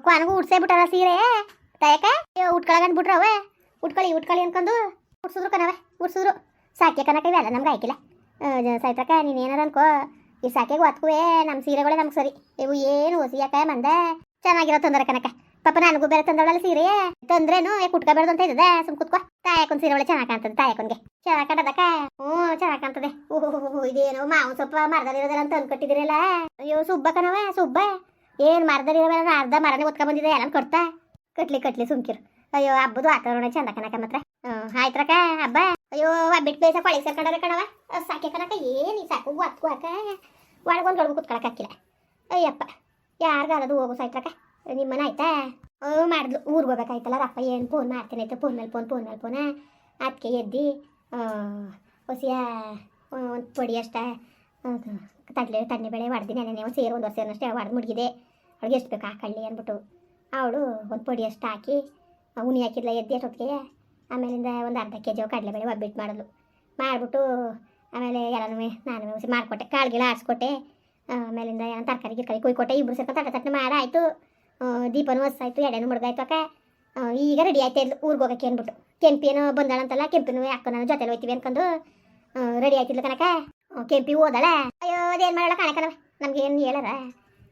ಕೊನೆಗೂ ಉಡ್ಸೇ ಬಿಟ್ಟಾರ ಸೀರೆ ತಾಯಕ ಉಟ್ಕೊಳಗಂಡು ಬಿಟ್ರವೆ ಉಟ್ಕೊಳ್ಳಿ ಅನ್ಕೊಂಡು ಉಡ್ಸಿದ್ರು ಕಣವೆ ಉಡ್ಸಿದ್ರು ಸಾಕೆ ಕನಕ ಇವೆಲ್ಲ ನಮ್ಗೆ ಆಯ್ಕಿಲ್ಲ ಸೈತಕ್ಕ ನೀನು ಏನಾರ ಅನ್ಕೋ ಈ ಸಾಕೆಗೆ ಒತ್ಕುವೆ ನಮ್ಮ ಸೀರೆಗಳೇ ನಮ್ಗೆ ಸರಿ ಇವು ಏನು ಹೊಸಿಯಾಕ ಮಂದೆ ಚೆನ್ನಾಗಿರೋ ತಂದ್ರೆ ಕನಕ ಪಾಪ ನನಗೂ ಬೇರೆ ತಂದವಳಲ್ಲ ಸೀರೆ ತಂದ್ರೇನು ಯಾಕೆ ಉಟ್ಕೋಬೇಡ್ದು ಅಂತ ಇದ್ದದೆ ಸುಮ್ ಕುತ್ಕೋ ತಾಯಕೊಂದು ಸೀರೆ ಒಳ್ಳೆ ಚೆನ್ನಾಗಿ ಕಾಣ್ತದೆ ತಾಯಕೊಂಗೆ ಚೆನ್ನಾಗಿ ಕಾಣದಕ್ಕ ಚೆನ್ನಾಗಿ ಕಾಣ್ತದೆ ಓಹೋ ಇದೇನು ಮಾವು ಸ್ವಲ್ಪ ಮರದಲ್ಲಿರೋದಲ್ಲ ಅಂತ ಅಂದ್ಕೊಟ್ಟಿದ್ದೀರಲ್ಲ ಅಯ್ಯೋ ಸುಬ್ಬ ಕಣವ ಸುಬ್ಬ ಏನು ಮರದಲ್ಲಿರೋಲ್ಲ ಅರ್ಧ ಮರನೇ ಒತ್ಕೊ ಬಂದಿದೆ ಎಲ್ಲ ಕೊಡ್ತಾ ಕಟ್ಲಿ ಸುಮ್ಕಿರು ಅಯ್ಯೋ ಹಬ್ಬದು ವಾತಾವರಣ ಚಂದ ಕನಕ ಮಾತ್ರ ಆಯ್ತ್ರಕ್ಕ ಹಬ್ಬ ಅಯ್ಯೋ ಬಿಟ್ಟು ಬೇಸ ಕೊಳಿಗೆ ಸೇರ್ಕೊಂಡ್ರೆ ಕಣವ ಸಾಕೆ ಕನಕ ಏನು ಈ ಸಾಕು ಒತ್ಕೋಕ ಒಳಗೊಂದು ಕುತ್ಕೊಳಕ್ ಹಾಕಿಲ್ಲ ಅಯ್ಯಪ್ಪ ಯಾರಿಗಾರದು ಹೋಗು ಸಾಯ್ತ್ರಕ್ಕ ನಿಮ್ಮನ ಆಯ್ತಾ ಮಾಡಿದ್ಲು ಊರಿಗೆ ಹೋಗ್ಬೇಕಾಯ್ತಲ್ಲ ರಪ್ಪ ಏನು ಫೋನ್ ಮಾಡ್ತೀನಿ ಆಯ್ತು ಫೋನ್ ಮೇಲೆ ಫೋನ ಅದಕ್ಕೆ ಎದ್ದು ಹೊಸಿಯ ಒಂದು ಪೊಡಿ ಅಷ್ಟ ತಣ್ಣೆ ಬೆಳೆ ಹೊಡೆದಿನಿ ನೆನೆ ಒಂದು ಸೇರು ಒಂದು ವರ್ಷ ಅಷ್ಟೇ ಹೊಡೆದು ಮುಡ್ಗಿದೆ ಅವಳಿಗೆ ಎಷ್ಟು ಬೇಕು ಹಾಕೊಳ್ಳಿ ಅಂದ್ಬಿಟ್ಟು ಅವಳು ಒಂದು ಪೊಡಿ ಅಷ್ಟು ಹಾಕಿ ಉನಿ ಹಾಕಿದ್ಲ ಎದ್ದು ಅಷ್ಟೊತ್ತಿಗೆ ಆಮೇಲಿಂದ ಒಂದು ಅರ್ಧ ಕೆಜಿ ಕಡಲೆಬೇಳೆ ಒಬ್ಬಿಟ್ಟು ಮಾಡಿದ್ಲು ಮಾಡಿಬಿಟ್ಟು ಆಮೇಲೆ ಎಲ್ಲನೂ ನಾನು ಮಾಡಿಕೊಟ್ಟೆ ಕಾಳುಗಿಳ ಆಡಿಸ್ಕೊಟ್ಟೆ ಆಮೇಲಿಂದ ಏನೋ ತರಕಾರಿ ಕೊಯ್ಕೊಟ್ಟೆ ಇಬ್ಬರು ಸೇರ್ಕೊಂಡು ತಟ್ಟೆ ಮಾಡಾಯಿತು ದೀಪನೂ ಹೊಸಾಯ್ತು ಎಡೆನೂ ಮುಡ್ಗಾಯ್ತು ಅಕ್ಕ ಈಗ ರೆಡಿ ಆಯ್ತಾ ಇದ್ಲು ಊರಿಗೆ ಹೋಗೋಕ್ಕೆ ಅಂದ್ಬಿಟ್ಟು ಕೆಂಪಿನೋ ಬಂದಾಳಂತಲ್ಲ ಕೆಂಪಿನೂ ಅಕ್ಕ ನಾನು ಜೊತೆಲಿ ಹೋಯ್ತೀವಿ ಅನ್ಕೊಂಡು ರೆಡಿ ಆಯ್ತಿದ್ಲು ಕನಕ ಕೆಂಪಿ ಹೋದಳ ಅಯ್ಯೋ ಅದೇನು ಮಾಡೋಣ ಕಣಕನವ ನಮ್ಗೆ ಏನು ಹೇಳಾರ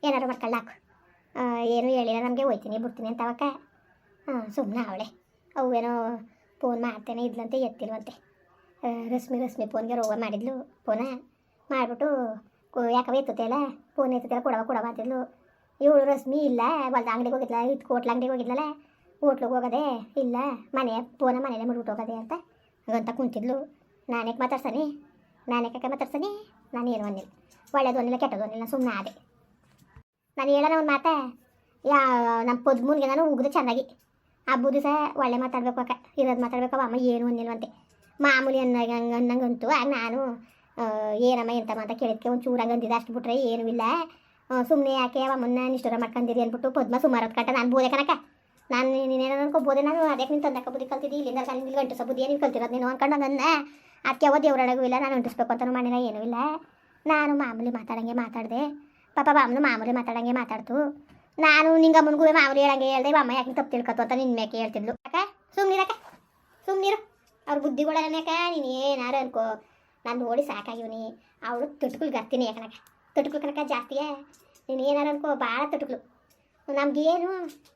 ಏನಾರು ಮಾಡ್ಕೊಳ್ಳ ಹಾಕು ಏನು ಹೇಳಿಲ್ಲ ನಮಗೆ ಹೋಯ್ತೀನಿ ಬಿಡ್ತೀನಿ ಅಂತ ಅವಕ್ಕ ಸುಮ್ಮನೆ ಅವಳೆ ಅವೇನೋ ಫೋನ್ ಮಾಡ್ತೇನೆ ಇದ್ಲಂತೆ ಎತ್ತಿಲ್ವಂತೆ ರಶ್ಮಿ ಫೋನ್ಗೆ ರೋಗ ಮಾಡಿದ್ಲು ಫೋನ ಮಾಡಿಬಿಟ್ಟು ಯಾಕವ ಎತ್ತುತ್ತೆ ಅಲ್ಲ ಫೋನ್ ಎತ್ತುತ್ತೆ ಕೊಡವ ಅಂತಿದ್ಲು ಇವಳು ರಶ್ಮಿ ಇಲ್ಲ ಹೊಲ್ದ ಅಂಗಡಿಗೆ ಹೋಗಿದ್ಲ ಇದು ಹೋಟ್ಲ ಅಂಗಡಿಗೆ ಹೋಗಿದ್ಲಲ್ಲ ಹೋಟ್ಲಿಗೆ ಹೋಗೋದೆ ಇಲ್ಲ ಮನೇಲೆ ಮುಡ್ಬಿಟ್ಟು ಹೋಗೋದೆ ಅಂತ ಕುಂತಿದ್ಲು ನಾನೇಕೆ ಮಾತಾಡ್ಸನಿ ನಾನು ಏನು ಅನ್ನಿಲ್ಲ ಒಳ್ಳೇದು ಅನ್ನಿಲ್ಲ ಕೆಟ್ಟದು ಅನ್ನಿಲ್ಲ ಸುಮ್ಮನೆ ಆದೆ ನಾನು ಹೇಳೋಣ ಒಂದು ಮಾತಾ ನಮ್ಮ ಪದ್ಮೂನ್ಗೆ ನಾನು ಉಗಿದು ಚೆನ್ನಾಗಿ ಹಬ್ಬದ ದಿವಸ ಒಳ್ಳೆ ಮಾತಾಡ್ಬೇಕು ಅಕ್ಕ ಇರೋದು ಮಾತಾಡ್ಬೇಕು ಅಮ್ಮ ಏನು ಅನ್ನಿಲ್ವಂತೆ ಮಾಮೂಲಿ ಅನ್ನಂಗಂತೂ ಆಗ ನಾನು ಏನಮ್ಮ ಎಂತಮ್ಮ ಅಂತ ಕೇಳಿದ್ಕೆ ಒಂದು ಚೂರಂಗೆ ಅಂದಿದ್ದೆ ಅಷ್ಟು ಬಿಟ್ರೆ ಏನೂ ಇಲ್ಲ ಸುಮ್ಮನೆ ಯಾಕೆ ಅಮ್ಮನ್ನ ನಿಷ್ಠುರ ಮಾಡ್ಕೊಂಡಿರಿ ಅಂದ್ಬಿಟ್ಟು ಪದ್ಮ ಸುಮಾರು ಕಟ್ಟ ನಾನು ಬೋದೆ ಕನಕ ನಾನು ನೀನೇನೋ ಅನ್ಕೋಬೋದೆ ನಾನು ಅದಕ್ಕೆ ನೀನು ತಂದಕ್ಕ ಬುದ್ಧಿ ಕಲ್ತಿದ್ದಿ ಇಲ್ಲಿಂದ ಇಲ್ಲಿ ಗಂಟು ಬುದ್ಧಿ ನೀನು ಕಲ್ತಿರೋದು ನೀನು ಅನ್ಕೊಂಡು ನನ್ನ ಅದಕ್ಕೆ ಯಾವ ದೇವ್ರೊಳಗೂ ಇಲ್ಲ ನಾನು ಅಂಟಿಸ್ಬೇಕು ಅಂತ ಮಾಡಿಲ್ಲ ಏನೂ ಇಲ್ಲ ನಾನು ಮಾಮೂಲಿ ಮಾತಾಡಂಗೆ ಮಾತಾಡಿದೆ ಪಾಪ ಬಾಮನು ಮಾಮೂಲಿ ಮಾತಾಡಂಗೆ ಮಾತಾಡ್ತು ನಾನು ನಿಂಗೆ ಅಮ್ಮನಿಗೂ ಮಾಮೂಲಿ ಹೇಳಂಗೆ ಹೇಳ್ದೆ ಅಮ್ಮ ಯಾಕೆ ತಪ್ಪು ತಿಳ್ಕೊತು ಅಂತ ನಿನ್ನ ಮೇಕೆ ಹೇಳ್ತಿದ್ಲು ಅಕ್ಕ ಸುಮ್ಮನಿರು ಅವ್ರ ಬುದ್ಧಿಗಳನ್ನಕ ನೀನು ಏನಾರು ಅನ್ಕೋ ನಾನು ನೋಡಿ ಸಾಕಾಗಿವ್ನಿ ಅವಳು ತುಟ್ಕುಲ್ ಗರ್ತೀನಿ ಕನಕ ತುಟ್ಕುಲ್ ಕನಕ ಜಾಸ್ತಿಯೇ ನೀನು ಏನಾರು ಅನ್ಕೋ ಭಾಳ ತುಟ್ಕುಲು ನಮಗೇನು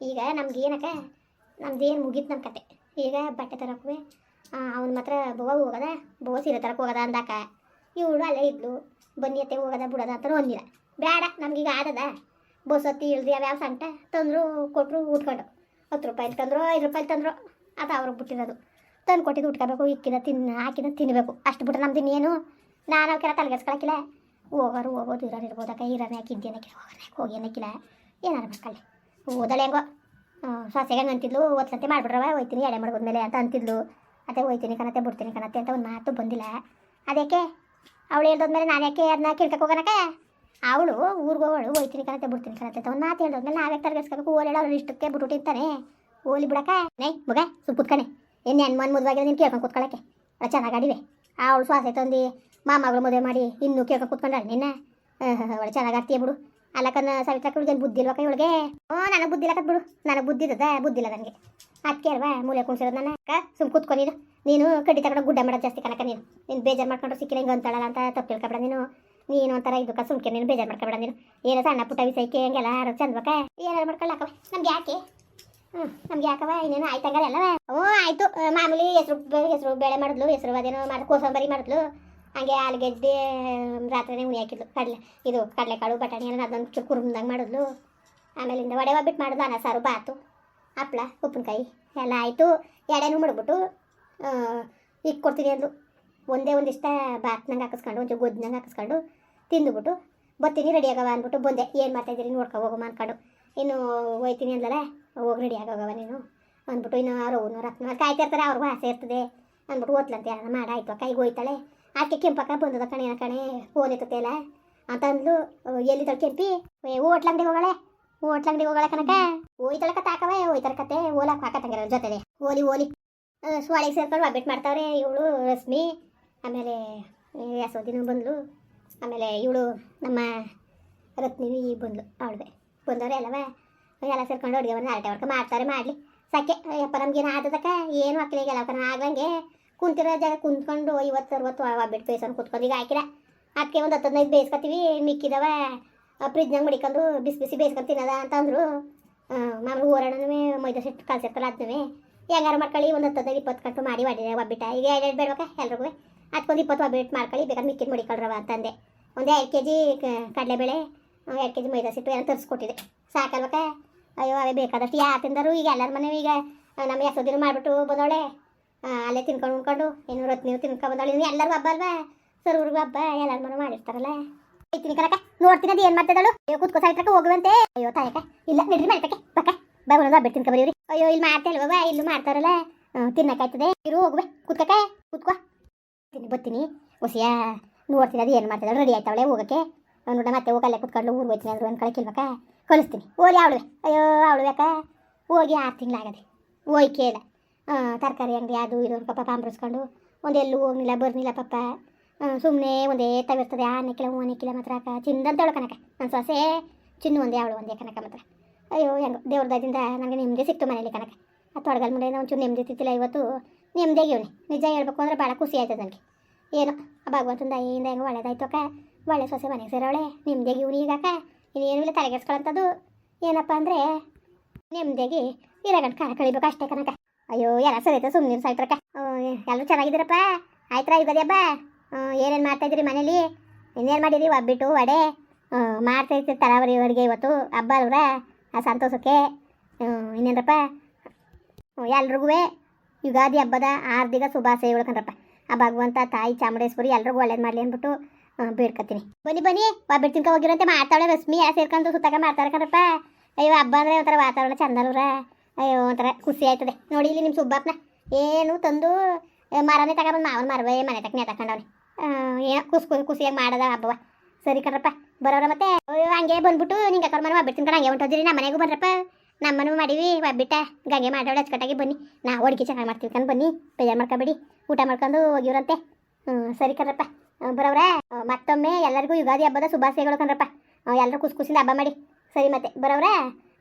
ಈಗ ನಮ್ಗೇನಕ್ಕ ನಮ್ದೇನು ಮುಗೀತು ನಮ್ಮ ಕತೆ ಈಗ ಬಟ್ಟೆ ತರಕ್ಕೆ ಅವ್ನ ಮಾತ್ರ ಬೋವ ಸೀರೆ ತರಕ್ಕೆ ಹೋಗದ ಅಂದಾಕ ಇವಳು ಅಲ್ಲೇ ಇದ್ಲು ಬನ್ನಿಯತ್ತೆ ಹೋಗೋದ ಬಿಡೋದ ಅಂತ ಒಂದಿಲ್ಲ ಬೇಡ ನಮಗೀಗ ಆದದ ಬಸ್ ಹೊತ್ತಿ ಇಳ್ದು ಯಾವ್ಯಾವ ಸಂಟ ತಂದರು ಕೊಟ್ಟರು ಉಟ್ಕೊಂಡು 10 ರೂಪಾಯಿ ತಂದರು 5 ರೂಪಾಯಿ ತಂದರು ಅದು ಅವ್ರಿಗೆ ಬಿಟ್ಟಿರೋದು ತಂದು ಕೊಟ್ಟಿದ್ದು ಉಟ್ಕೋಬೇಕು ಹಾಕಿದ ತಿನ್ನಬೇಕು ಅಷ್ಟು ಬಿಟ್ರೆ ನಮ್ದು ಇನ್ನೇನು ನಾನು ಅವಕ್ಕೆಲ್ಲ ತಲೆಗೆಸ್ಕೊಳಕ್ಕಿಲ್ಲ ಹೋಗೋದು ಇರೋದಕ್ಕ ಇರೋನೇ ಹಾಕಿದ್ದೇನಕ್ಕಿಲ್ಲ ಹೋಗಿ ಏನಕ್ಕಿಲ್ಲ ಏನಾರು ಮಾಡ್ಕೊಳ್ಳಿ ಓದಳೆ ಹೆಂಗೋ ಸೊಸೆಗೆ ಹಂಗೆ ಅಂತಿದ್ಲು ಓದ್ಲಂತೆ ಮಾಡಿಬಿಡ್ರವ ಹೋಯ್ತೀನಿ ಎಡೆ ಮಾಡ್ಬೋದ್ಮೇಲೆ ಅಂತ ಅಂತಿದ್ಲು ಅದೇ ಹೋಯ್ತೀನಿ ಕಣತ್ತೆ ಬಿಡ್ತೀನಿ ಕಣತ್ತೆ ಅಂತ ಒಂದು ಮಾತು ಬಂದಿಲ್ಲ ಅದಕ್ಕೆ ಅವಳು ಹೇಳ್ದೋದ್ಮೇಲೆ ನಾನು ಯಾಕೆ ಅದನ್ನ ಕೇಳ್ಕಕ್ಕೆ ಹೋಗೋಣಕ್ಕ ಅವಳು ಊರಿಗೆ ಹೋಯ್ತೀನಿ ಕಣತ್ತೆ ಬಿಡ್ತೀನಿ ಕಣತ್ತೆ ಅಂತ ಒಂದು ಮಾತು ಹೇಳ್ದೋದ್ಮೇಲೆ ನಾವೇ ತರಗಿಸ್ಕೋಬೇಕು ಓಲೇಳ ಅವ್ಳು ಇಷ್ಟಕ್ಕೆ ಬಿಟ್ಬಿಟ್ಟಿರ್ತಾನೆ ಓಲಿ ಬಿಡಕ್ಕ ಮಗ ಸುಮ್ ಕುತ್ಕಣೆ ಏನು ಮದುವೆಗೆ ನೀನು ಕೇಳ್ಕೊಂಡು ಕುತ್ಕೊಳ್ಳೋಕ್ಕೆ ಚೆನ್ನಾಗಿ ಆಡಿವೆ ಅವಳು ಸ್ವಾಸೆ ತಂದು ಮಾಮಗಳು ಮದುವೆ ಮಾಡಿ ಇನ್ನೂ ಕೇಳ್ಕೊಂಡು ಕುತ್ಕೊಂಡಾಳೆ ನಿನ್ನ ಒಳ್ಳೆ ಚೆನ್ನಾಗಿ ಆಡ್ತೀಯ ಬಿಡು ಅಲ್ಲಕ್ಕನ್ನ ಸವಿತಾಕಳಿಗೆ ಬುದ್ಧಿ ಇಲ್ವಕ್ಕ ಇವಳಿಗೆ ನನಗೆ ಬುದ್ಧಿ ಇಲ್ಲಕ್ಕ ಬಿಡು ನನಗೆ ಬುದ್ಧಿ ಇದ್ದದ ಬುದ್ಧಿಲ್ಲ ನನಗೆ ಅದಕ್ಕೆ ಅಲ್ವಾ ಮೂಲೆ ಕುಣ್ಸಿರೋದು ನನ್ನ ಅಕ್ಕ ಸುಮ್ ಕೂತ್ಕೊ ನೀನು ಕಡ್ಡಿ ತಗೊಂಡು ಗುಡ್ಡ ಮಾಡೋದು ಜಾಸ್ತಿ ಕನಕ ನೀನು ಬೇಜಾರು ಮಾಡ್ಕೊಂಡ್ರೆ ಸಿಕ್ಕಿಲ್ಲ ಹಿಂಗೆ ಅಂತಾಳಲ್ಲ ಅಂತ ತಪ್ಪು ತಿಳ್ಕೊಬೇಡ ನೀನು ಒಂಥರ ಇದಕ್ಕೆ ಸುಮ್ಕೆ ನೀನು ಬೇಜಾರು ಮಾಡ್ಕೊಬೇಡ ನೀನು ಏನೋ ಸಣ್ಣ ಪುಟ್ಟ ವಿಷಯಕ್ಕೆ ಹಂಗೆಲ್ಲ ಆಡೋದು ಚಂದ್ಬೇಕ ಏನಾರು ಮಾಡ್ಕೊಳ್ಳಾಕವ ನಮ್ಗೆ ಯಾಕೆ ನಮ್ಗೆ ಯಾಕವ ಇನ್ನೇನು ಆಯ್ತಂಗಲ್ಲ ಅಲ್ಲವ ಆಯಿತು ಮಾಮೂಲಿ ಹೆಸರು ಬೇಳೆ ಮಾಡಿದ್ಲು ಹೆಸರು ಅದೇನೋ ಮಾಡಿ ಕೋಸಂಬರಿ ಮಾಡಿದ್ಲು ಹಂಗೆ ಆಲೂಗೆಡ್ಡೆ ರಾತ್ರಿನೇ ಉಣಿ ಹಾಕಿದ್ಲು ಕಡಲೆಕಾಳು ಬಟಾಣಿ ಎಲ್ಲ ಅದೊಂದು ಚೂರು ಕುರುಮ್ದಂಗೆ ಮಾಡಿದ್ಲು ಆಮೇಲಿಂದ ವಡೆ ಒಬ್ಬಿಟ್ಟು ಮಾಡಿದ್ಲು ಅನ್ನ ಸಾರು ಬಾತು ಹಪ್ಳ ಉಪ್ಪಿನಕಾಯಿ ಎಲ್ಲ ಆಯಿತು ಎಡೆನೂ ಮುಡ್ಬಿಟ್ಟು ಕೊಡ್ತೀನಿ ಅಂದ್ಲು ಒಂದಿಷ್ಟ ಬಾತ್ನಂಗೆ ಹಾಕಿಸ್ಕೊಂಡು ಒಂಚೂರು ಗೊಜ್ಜಿನಂಗೆ ಹಾಕಿಸ್ಕೊಂಡು ತಿಂದುಬಿಟ್ಟು ಬರ್ತೀನಿ ರೆಡಿ ಆಗವ ಅಂದ್ಬಿಟ್ಟು ಬಂದೆ ಏನು ಮಾಡ್ತಾಯಿದ್ದೀರಿ ನೋಡ್ಕೊ ಹೋಗಮ್ಮ ಅಂದ್ಕೊಂಡು ಇನ್ನು ಹೋಯ್ತೀನಿ ಅಂದಲ್ಲ ಹೋಗಿ ರೆಡಿ ಆಗೋಗವ ನೀನು ಅಂದ್ಬಿಟ್ಟು ಇನ್ನು ಅವ್ರು ರತ್ನ ಕಾಯ್ತಿರ್ತಾರೆ ಅವ್ರಿಗೂ ಆಸೆ ಇರ್ತದೆ ಅಂದ್ಬಿಟ್ಟು ಓದ್ಲಂತೆ ಏನಾರ ಮಾಡಾಯ್ತು ಕೈಗೆ ಹೋಯ್ತಾಳೆ ಆಕೆ ಕೆಂಪಕ್ಕ ಬಂದದ ಕಣೆ ಫೋನ್ ಎತ್ತುತ್ತೆ ಅಲ್ಲ ಅಂತ ಅಂದ್ಲು ಎಲ್ಲಿದ್ದಾಳೆ ಕೆಂಪಿ ಹೋಟ್ಲಂಗಡಿ ಹೋಗಳೆ ಕನಕ ಹೋಯ್ತಾಳೆ ಕತೆ ಹಾಕವೆ ಹೋಯ್ತಾರ ಕತೆ ಓಲಾಕ್ ಹಾಕತ್ತಂಗಿರ ಜೊತೆಲೆ ಓಲಿ ಸ್ವಾಳಿಗೆ ಸೇರ್ಕೊಂಡು ಒಬ್ಬಿಟ್ಟು ಮಾಡ್ತಾವ್ರೆ ಇವಳು ರಶ್ಮಿ ಆಮೇಲೆ ಯಶೋದಿನ ಬಂದ್ಲು ಆಮೇಲೆ ಇವಳು ನಮ್ಮ ರತ್ನಿವಿ ಬಂದ್ಲು ಅವಳಿಗೆ ಬಂದವ್ರೆ ಅಲ್ಲವ ಎಲ್ಲ ಸೇರ್ಕೊಂಡು ಅಡುಗೆ ಬಂದು ಹರಟೆ ವರ್ಕ ಮಾಡ್ತಾರೆ ಮಾಡಲಿ ಸಾಕೆ ಅಯ್ಯಪ್ಪ ನಮ್ಗೇನು ಆದದಕ್ಕ ಏನು ಹಾಕ್ಲಿಲ್ಲ ಎಲ್ಲ ಆಗಂಗೆ ಕುಂತಿರೋ ಜಾಗ ಕುಂತ್ಕೊಂಡು 50-60 ಬಿಟ್ಟು ಬೇಸನ್ ಕುತ್ಕೊಂಡು ಈಗ ಹಾಕಿಲ್ಲ ಅದಕ್ಕೆ ಒಂದು 10-15 ಬೇಯಿಸ್ಕೊತೀವಿ ಮಿಕ್ಕಿದವ ಫ್ರಿಜ್ನಾಗ ಮಡಿಕೊಂಡು ಬಿಸಿ ಬಿಸಿ ಬೇಯಿಸ್ಕೊಂಡು ತಿನ್ನೋದ ಅಂತ ಅಂದರು ಮಾಮೂಲು ಊರಣನೂ ಮೈದಾ ಸಿಟ್ಟು ಕಲ್ಸಿರ್ತಾರಲ್ಲ ಅದನ್ನೂ ಹೆಂಗಾರು ಮಾಡ್ಕೊಳ್ಳಿ ಒಂದು 10-15-20 ಕಟ್ಟು ಮಾಡಿ ಮಾಡಿದೆ ಒಬ್ಬಿಟ್ಟ ಈಗ 2 ಬೇಡಬೇಕ ಎಲ್ರಿಗೂ ಅದಕ್ಕೊಂದು 20 ಒಬ್ಬಿಟ್ಟು ಮಾಡ್ಕೊಳ್ಳಿ ಬೇಕಾದ್ರೆ ಮಿಕ್ಕಿದ ಮಡಿಕೊಳ್ರವ ಅಂತಂದೆ ಒಂದು 2 kg ಕಡಲೆಬೇಳೆ 2 kg ಮೈದಾ ಸಿಟ್ಟು ಏನೋ ತರಿಸ್ಕೊಟ್ಟಿದೆ ಸಾಕಲ್ವಕ್ಕ ಅಯ್ಯೋ ಅವೇ ಬೇಕಾದಷ್ಟು ಯಾರು ತಿಂದರು ಈಗ ಎಲ್ಲರ ಮನೆ ಈಗ ನಮ್ಮ ಯಸೋದಿನ ಮಾಡಿಬಿಟ್ಟು ಬಂದವಳೆ ಅಲ್ಲೇ ತಿನ್ಕೊಂಡು ಉಣ್ಕೊಂಡು ಏನು ರತ್ನಿಯು ತಿನ್ಕೊಂಡು ಬಂದವಳೆ ಇನ್ನು ಎಲ್ಲರಿಗೂ ಹಬ್ಬ ಅಲ್ವಾ ಸರ್ವ್ರಿಗೂ ಹಬ್ಬ ಎಲ್ಲರ ಮನೆ ಮಾಡಿರ್ತಾರಲ್ಲ ಐತಿನಿ ಕನಕ ನೋಡ್ತೀನಿ ಅದು ಏನು ಮಾಡ್ತಿದ್ದಾಳು ಅಯ್ಯೋ ಕುತ್ಕೋ ಸಾಯ್ತಕ್ಕ ಹೋಗುವಂತೆ ಅಯ್ಯೋ ತಾಯಕ ಇಲ್ಲ ನಡ್ರಿ ಮಾಡ್ತಕ್ಕೆ ಪಕ್ಕ ಬಾಗೋದು ಹಬ್ಬ ತಿನ್ಕೊ ಬರೀವ್ರಿ ಅಯ್ಯೋ ಇಲ್ಲಿ ಮಾಡ್ತಾ ಇಲ್ವ ಇಲ್ಲೂ ಮಾಡ್ತಾರಲ್ಲ ತಿನ್ನಕ್ಕಾಯ್ತದೆ ಇರು ಹೋಗುವೆ ಕುತ್ಕಕ್ಕ ಕುತ್ಕೋ ಬರ್ತೀನಿ ಹೊಸಿಯ ನೋಡ್ತೀನಿ ಅದು ಏನು ಮಾಡ್ತಿದ್ದಾಳು ರೆಡಿ ಆಯ್ತಾವಳೆ ಹೋಗೋಕ್ಕೆ ನೋಡ ಮತ್ತೆ ಹೋಗಲ್ಲೇ ಕುತ್ಕೊಂಡು ಊರಿಗೆ ಹೋಗ್ತೀನಿ ಅಂದ್ರು ಅನ್ಕೊಳಕ್ಕಿಲ್ವಕ್ಕ ಕಳಿಸ್ತೀನಿ ಓದಿ ಅವಳುವೆ ಅಯ್ಯೋ ಅವಳು ಬೇಕಾ ಹೋಗಿ 6 ತಿಂಗಳಾಗದೆ ಹೋಯ್ಕೆ ಇಲ್ಲ ತರಕಾರಿ ಅಂಗಡಿ ಅದು ಇದು ಪಾಪ ಪಾಂಬ್ರಿಸ್ಕೊಂಡು ಒಂದೆಲ್ಲೂ ಹೋಗ್ನಿಲ್ಲ ಬರ್ನಿಲ್ಲ ಪಾಪ ಸುಮ್ಮನೆ ಒಂದೇ ತವಿರ್ತದೆ ಆನೆಕ್ಕಿಲ್ಲ ಮಾತ್ರ ಅಕ್ಕ ಚಿಂದಂತೇಳು ಕನಕ ನನ್ನ ಸೊಸೆ ಚಿನ್ನು ಒಂದೇ ಅವಳು ಒಂದೇ ಕನಕ ಮಾತ್ರ ಅಯ್ಯೋ ಹೆಂಗೋ ದೇವ್ರ ದಯದಿಂದ ನನಗೆ ನೆಮ್ಮದಿ ಸಿಕ್ತು ಮನೇಲಿ ಕನಕ ಆ ತೊಡಗಲ್ ಮುಂದೆ ಒಂಚೂರು ನೆಮ್ಮದಿ ಸಿಕ್ತಿಲ್ಲ ಇವತ್ತು ನೆಮ್ಮದಿಯಾಗಿವ್ನಿ ನಿಜ ಹೇಳ್ಬೇಕು ಅಂದರೆ ಭಾಳ ಖುಷಿ ಆಯ್ತದೆ ನನಗೆ ಏನೋ ಆ ಭಗವಂತನ ದಯೆಯಿಂದ ಹೆಂಗೆ ಒಳ್ಳೇದಾಯ್ತು ಅಕ್ಕ ಒಳ್ಳೆ ಸೊಸೆ ಮನೆಗೆ ಸೇರೋಳೆ ನೆಮ್ಮದಿಯಾಗಿವ್ನಿ ಈಗಾಕ ಇನ್ನೇನು ಇಲ್ಲ ತಲೆಗೆಡ್ಸ್ಕೊಳ್ಳೋಂಥದ್ದು ಏನಪ್ಪ ಅಂದರೆ ನೆಮ್ಮದಿಯಾಗಿ ಇರಗಂಟು ಕಾಲ ಕಳಿಬೇಕು ಅಷ್ಟೇ ಕನಕ ಅಯ್ಯೋ ಎಲ್ಲ ಸರಿ ಆಯ್ತು ಸುಮ್ಮನೆ ಸಾಯ್ತ್ರಕ್ಕ ಎಲ್ಲರೂ ಚೆನ್ನಾಗಿದ್ದೀರಪ್ಪ ಆಯ್ತರ ಯುಗಾದಿ ಹಬ್ಬ ಏನೇನು ಮಾಡ್ತಾಯಿದ್ದೀರಿ ಮನೇಲಿ ಇನ್ನೇನು ಮಾಡಿರಿ ಒಬ್ಬಿಟ್ಟು ವಡೆ ಮಾಡ್ತಾಯಿರ್ತೀರಿ ತರಾವರಿ ಅಡುಗೆ ಇವತ್ತು ಹಬ್ಬ ಅಲ್ವ್ರ ಆ ಸಂತೋಷಕ್ಕೆ ಇನ್ನೇನಪ್ಪ ಎಲ್ರಿಗೂ ಯುಗಾದಿ ಹಬ್ಬದ ಹಾರ್ದಿಕ ಶುಭಾಶಯಗಳು ಕಣ್ರಪ್ಪ ಆ ಭಗವಂತ ತಾಯಿ ಚಾಮುಂಡೇಶ್ವರಿ ಎಲ್ರಿಗೂ ಒಳ್ಳೇದು ಮಾಡಲಿ ಅಂದ್ಬಿಟ್ಟು ಬೇಡ್ಕೊತೀನಿ ಬನ್ನಿ ಒಬ್ಬಿಟ್ಟು ತಿನ್ಕೊ ಹೋಗಿರಂತೆ ಮಾಡ್ತಾಳೆ ರಶ್ಮಿ ಎಲ್ಲ ಸೇರ್ಕೊಂಡು ಸುತ್ತಾಗ ಮಾಡ್ತಾರೆ ಕಣ್ರಪ್ಪ ಅಯ್ಯೋ ಹಬ್ಬ ಅಂದರೆ ಒಂಥರ ವಾತಾವರಣ ಚಂದಲ್ವ್ರ ಅಯ್ಯೋ ಒಂಥರ ಖುಷಿ ಆಯ್ತದೆ ನೋಡಿ ಇಲ್ಲಿ ನಿಮ್ಮ ಸುಬ್ಬಪ್ಪನ ಏನು ತಂದು ಮರನೇ ತಗೊಂಬಂದು ಮಾವನ ಮರವೇ ಮನೆ ತಕ್ಕನೆ ತಗೊಂಡವ್ನೆ ಏನೋ ಖುಷಿಯಾಗಿ ಮಾಡೋದ ಹಬ್ಬವ ಸರಿ ಕಣ್ರಪ್ಪ ಬರೋರ ಮತ್ತೆ ಅಯ್ಯೋ ಹಂಗೆ ಬಂದ್ಬಿಟ್ಟು ನಿಂಗೆ ಅಕ್ಕರ ಮನೆ ಒಬ್ಬಿಟ್ಟು ತಿನ್ಕೊಂಡು ಹಂಗೆ ಹೊಂಟೋದಿರಿ ನಮ್ಮ ಮನೆಗೂ ಬನ್ರಪ್ಪ ನಮ್ಮನೂ ಮಾಡೀವಿ ಒಬ್ಬಿಟ್ಟ ಗಂಗೆ ಮಾಡೋಳು ಅಚ್ಚುಕಟ್ಟಾಗಿ ಬನ್ನಿ ನಾವು ಅಡುಗೆ ಚೆನ್ನಾಗಿ ಮಾಡ್ತೀವಿ ಕಂಡು ಬನ್ನಿ ಬೇಜಾರು ಮಾಡ್ಕೊಬೇಡಿ ಊಟ ಮಾಡ್ಕೊಂಡು ಹೋಗಿವ್ರಂತೆ ಸರಿ ಕಣ್ರಪ್ಪ ಬರೋವ್ರ ಮತ್ತೊಮ್ಮೆ ಎಲ್ಲರಿಗೂ ಯುಗಾದಿ ಹಬ್ಬದ ಶುಭಾಶಯಗಳು ಕಣ್ರಪ್ಪ ಎಲ್ಲರೂ ಖುಷಿಯಿಂದ ಹಬ್ಬ ಮಾಡಿ ಸರಿ ಮತ್ತೆ ಬರೋವ್ರ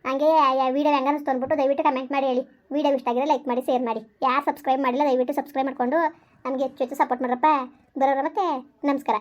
ಹಂಗೆ ವೀಡಿಯೋ ಹೆಂಗೆ ಅನಿಸ್ತು ಅಂದ್ಬಿಟ್ಟು ದಯವಿಟ್ಟು ಕಮೆಂಟ್ ಮಾಡಿ ಹೇಳಿ ವೀಡಿಯೋ ಇಷ್ಟ ಆಗಿದ್ರೆ ಲೈಕ್ ಮಾಡಿ ಶೇರ್ ಮಾಡಿ ಯಾರು ಸಬ್ಸ್ಕ್ರೈಬ್ ಮಾಡಿಲ್ಲ ದಯವಿಟ್ಟು ಸಬ್ಸ್ಕ್ರೈಬ್ ಮಾಡಿಕೊಂಡು ನಮಗೆ ಹೆಚ್ಚು ಸಪೋರ್ಟ್ ಮಾಡ್ರಪ್ಪ ಬರೋವ್ರ ಮತ್ತೆ ನಮಸ್ಕಾರ.